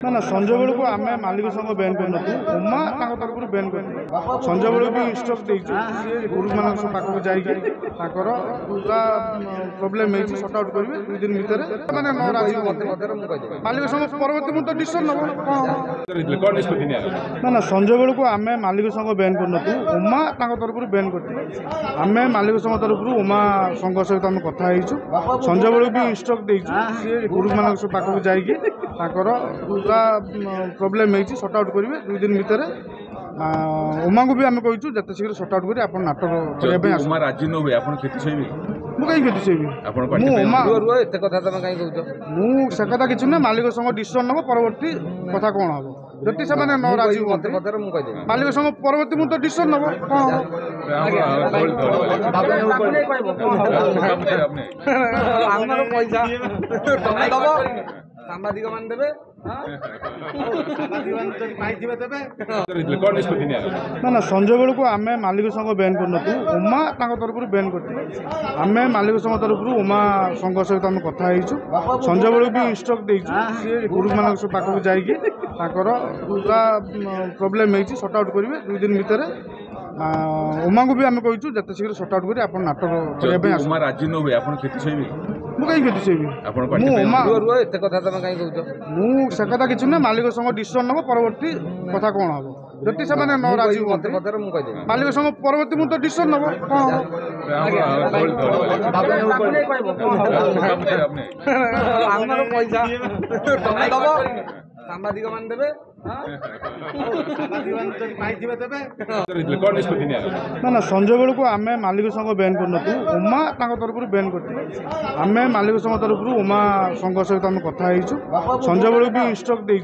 ना ना संजय बेलू को आम मालिक संग बैन कर उमा तरफ बैन कर संजय बेलू भी स्टक दे गुरु मान पाखक जाकर पूरा प्रोब्लेम सर्ट आउट करेंगे 2 दिन भितर मैंने न राजी मालिक संग परवर्ती मुहूर्त डिसीजन नब ना ना संजय बेलू को आम मालिक संग बैन कर उमा तरफ बैन कर आम मालिक संग तरफ उमा संघ सहित आम कथा संजय बेलू भी स्टक दे गुरु मान पाखक जाकर पूरा प्रोब्लेम सर्ट आउट करेंगे 2 दिन भितर उमा को भी आम कहूँ जिते शीघ्र सर्ट आउट कर नाटक उमा राजी न हुए आप क्षति सही मुझे कहीं क्षति मुझे कथा किसी ना मालिक संग डिसीजन नब परवर्ती कथा कौन हम जदि से न राजी मालिक संग परवर्ती मुहूर्त डिसीजन नब सांबादिक मान देवे ना ना संजय बेलू को आम मालिक संग बैन कर उमा तरफ बैन कर आम मालिक संग तरफ उमा संघ सहित आम कथा संजय बेलू भी स्टक दे गुरु मान पाखक जाकर पूरा प्रोब्लेम सर्ट आउट करेंगे 2 दिन भितर उमा को भी आम कहूँ जिते शीघ्र सर्ट आउट कर नाटक उमा राजी न हुए आप क्षति सही मुझे कहीं क्षति मुझे कथा किसी ना मालिक संग डिसीजन नब परवर्ती कथा कौन हम जदि से न राजी मालिक संग परवर्ती मुहूर्त डिसीजन नब सांबादिक मान देवे ना ना संजय बेलू को आम मालिक संग बैन कर उमा तरफ बैन कर आम मालिक संग तरफ उमा संघ सहित आम कथा संजय बेलू भी स्टक दे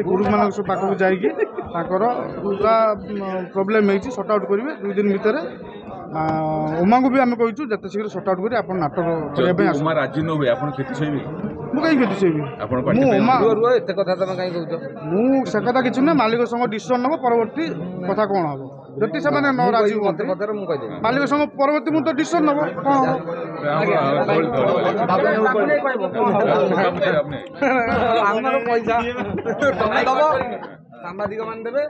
गुरु मान पाखक जाकर पूरा प्रोब्लेम सर्ट आउट करेंगे 2 दिन भितर उमा को भी आम कहूँ जिते शीघ्र सर्ट आउट कर नाटक उमा राजी न हुए आप क्षति सही मुझे कहीं क्षति मुझे कथा किसी ना मालिक संग डिसीजन नब परवर्ती कथा कौन हम जदि से न राजी मालिक संग परवर्ती मुहूर्त डिसीजन नब सांबादिक मान देवे